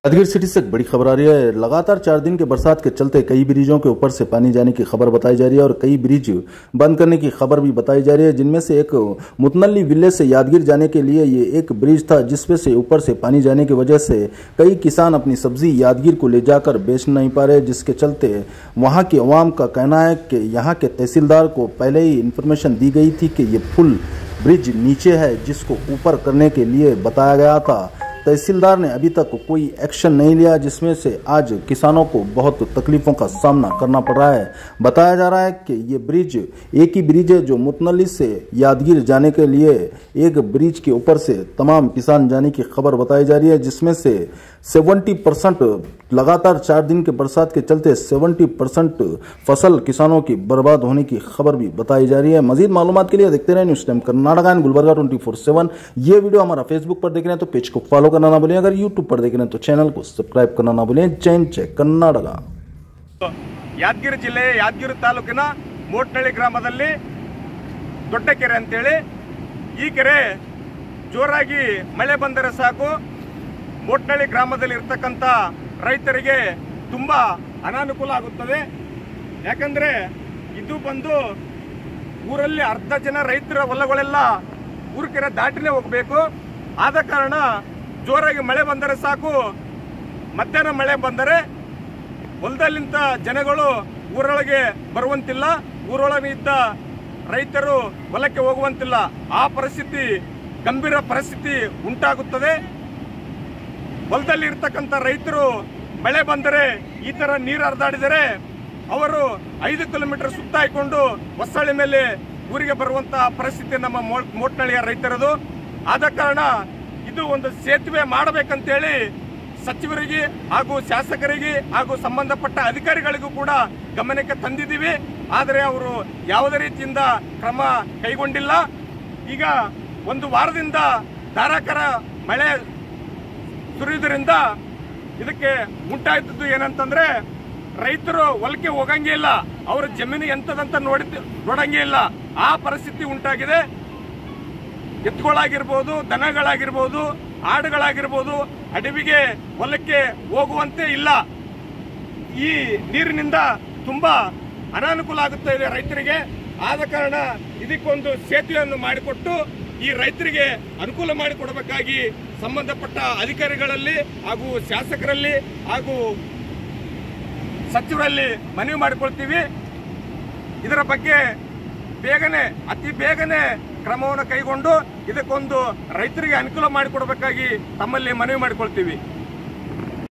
Rajgir city से बड़ी खबर आ रही है। लगातार 4 दिन के बरसात के चलते कई ब्रिजों के ऊपर से पानी जाने की खबर बताई जा रही है और कई ब्रिज बंद करने की खबर भी बताई जा रही है, जिनमें से एक मुतनल्ली विलेज से यादगीर जाने के लिए ये एक ब्रिज था, जिसपे से ऊपर से पानी जाने की वजह से कई किसान अपनी सब्जी यादगीर को ले जाकर बेच नहीं पा रहे, जिसके चलते वहां की अवाम का कहना है कि यहाँ के तहसीलदार को पहले ही इंफॉर्मेशन दी गई थी कि ये फुल ब्रिज नीचे है, जिसको ऊपर करने के लिए बताया गया था। तहसीलदार ने अभी तक कोई एक्शन नहीं लिया, जिसमें से आज किसानों को बहुत तकलीफों का सामना करना पड़ रहा है। बताया जा रहा है कि ये ब्रिज एक ही ब्रिज है जो मुतनल्ली से यादगीर जाने के लिए एक ब्रिज के ऊपर से तमाम किसान जाने की खबर बताई जा रही है, जिसमें से 70% लगातार 4 दिन के बरसात के चलते 70% फसल किसानों की बर्बाद होने की खबर भी बताई जा रही है। मजीद मालूमात के लिए देखते रहे news time Karnataka and Gulbarga 24/7। ये वीडियो हमारा फेसबुक पर देख रहे हैं तो पेज को फॉलो करना ना भूलें, अगर यूट्यूब पर देख रहे हैं तो चैनल को सब्सक्राइब करना ना भूलें। जय कर्नाटका। ಯಾದಗಿರಿ ಜಿಲ್ಲೆ ಯಾದಗಿರಿ ತಾಲೂಕಿನ ಮೋಟ್ನಳ್ಳಿ ಗ್ರಾಮದಲ್ಲಿ ದೊಡ್ಡ ಕೆರೆ ಅಂತೇಳಿ ಈ ಕೆರೆ ಜೋರಾಗಿ ಮಳೆ ಬಂದರೆ ಸಾಕು ಮೋಟ್ನಳ್ಳಿ ಗ್ರಾಮದಲ್ಲಿ ಇರತಕ್ಕಂತ ರೈತರಿಗೆ ತುಂಬಾ ಅನಾನುಕೂಲ ಆಗುತ್ತದೆ। ಯಾಕಂದ್ರೆ ಇದು ಬಂದು ಊರಲ್ಲಿ ಅರ್ಧ ಜನ ರೈತರ ಹೊಲಗಳೆಲ್ಲ ಊರ ಕೆರೆ ದಾಟಿನೇ ಹೋಗಬೇಕು। ಆದ ಕಾರಣ ಜೋರಾಗಿ ಮಳೆ ಬಂದರೆ ಸಾಕು, ಮಧ್ಯಾಹ್ನ ಮಳೆ ಬಂದರೆ ಹೊಲದಲ್ಲಿಂತ ಜನಗಳು ಊರೊಳಗೆ ಬರುವಂತಿಲ್ಲ, ಊರೊಳಗೆ ಇದ್ದ ರೈತರು ಹೊಲಕ್ಕೆ ಹೋಗುವಂತಿಲ್ಲ। ಆ ಪರಿಸ್ಥಿತಿ ಗಂಭೀರ ಪರಿಸ್ಥಿತಿ ಉಂಟಾಗುತ್ತದೆ। ಹೊಲದಲ್ಲಿ ಇರತಕ್ಕಂತ ರೈತರು ಮಳೆ ಬಂದರೆ ಈ ತರ ನೀರು ಹರಿದಾಡಿದರೆ ಅವರು 5 ಕಿಲೋಮೀಟರ್ ಸುತ್ತ ಹಾಕಿಕೊಂಡು ಹೊಸಳ್ಳಿ ಮೇಲೆ ಊರಿಗೆ ಬರುವಂತ ಪರಿಸ್ಥಿತಿ ನಮ್ಮ ಮೋಟ್ನಳ್ಳಿಯ ರೈತರದು। ಆದ ಕಾರಣ ಇದು ಒಂದು ಸೇತುವೆ ಮಾಡಬೇಕಂತೇಳಿ ಸಚಿವರಿಗೆ ಹಾಗೂ ಶಾಸಕರಿಗೆ ಹಾಗೂ ಸಂಬಂಧಪಟ್ಟ ಅಧಿಕಾರಿಗಳಿಗೂ ಕೂಡ ಗಮನಕ್ಕೆ ತಂದಿದ್ದೀವಿ, ಆದರೆ ಅವರು ಯಾವುದೇ ರೀತಿಯಿಂದ ಕ್ರಮ ಕೈಗೊಂಡಿಲ್ಲ। ಈಗ ಒಂದು ವಾರದಿಂದ ಧಾರಾಕಾರ ಮಳೆ ಸುರಿಯುವುದರಿಂದ ಇದಕ್ಕೆ ಉಂಟಾಯ್ತದ್ದು ಏನಂತಂದ್ರೆ ರೈತರು ಹೊಲಕ್ಕೆ ಹೋಗಂಗೇ ಇಲ್ಲ, ಅವರ ಜಮೀನು ಎಂತದಂತ ನೋಡಂಗೇ ಇಲ್ಲ, ಆ ಪರಿಸ್ಥಿತಿ ಉಂಟಾಗಿದೆ। ಎತ್ತುಗಳಾಗಿರ್ಬೋದು, ದನಗಳಾಗಿರ್ಬೋದು, ಆಡುಗಳಾಗಿರ್ಬೋದು ಅಡವಿಗೆ ಹೊಲಕ್ಕೆ ಹೋಗುವಂತೆ ಇಲ್ಲ। ಈ ನೀರಿನಿಂದ ತುಂಬಾ ಅನಾನುಕೂಲ ಆಗುತ್ತಾ ಇದೆ ರೈತರಿಗೆ। ಆದ ಕಾರಣ ಇದಕ್ಕೊಂದು ಸೇತುವೆಯನ್ನು ಮಾಡಿಕೊಟ್ಟು ಈ ರೈತರಿಗೆ ಅನುಕೂಲ ಮಾಡಿಕೊಡಬೇಕಾಗಿ ಸಂಬಂಧಪಟ್ಟ ಅಧಿಕಾರಿಗಳಲ್ಲಿ ಹಾಗೂ ಶಾಸಕರಲ್ಲಿ ಹಾಗೂ ಸಚಿವರಲ್ಲಿ ಮನವಿ ಮಾಡಿಕೊಳ್ತೀವಿ। ಇದರ ಬಗ್ಗೆ ಬೇಗನೆ ಅತಿ ಬೇಗನೆ ಕ್ರಮವನ್ನು ಕೈಗೊಂಡು ಇದಕ್ಕೊಂದು ರೈತರಿಗೆ ಅನುಕೂಲ ಮಾಡಿಕೊಡಬೇಕಾಗಿ ತಮ್ಮಲ್ಲಿ ಮನವಿ ಮಾಡಿಕೊಳ್ತೀವಿ।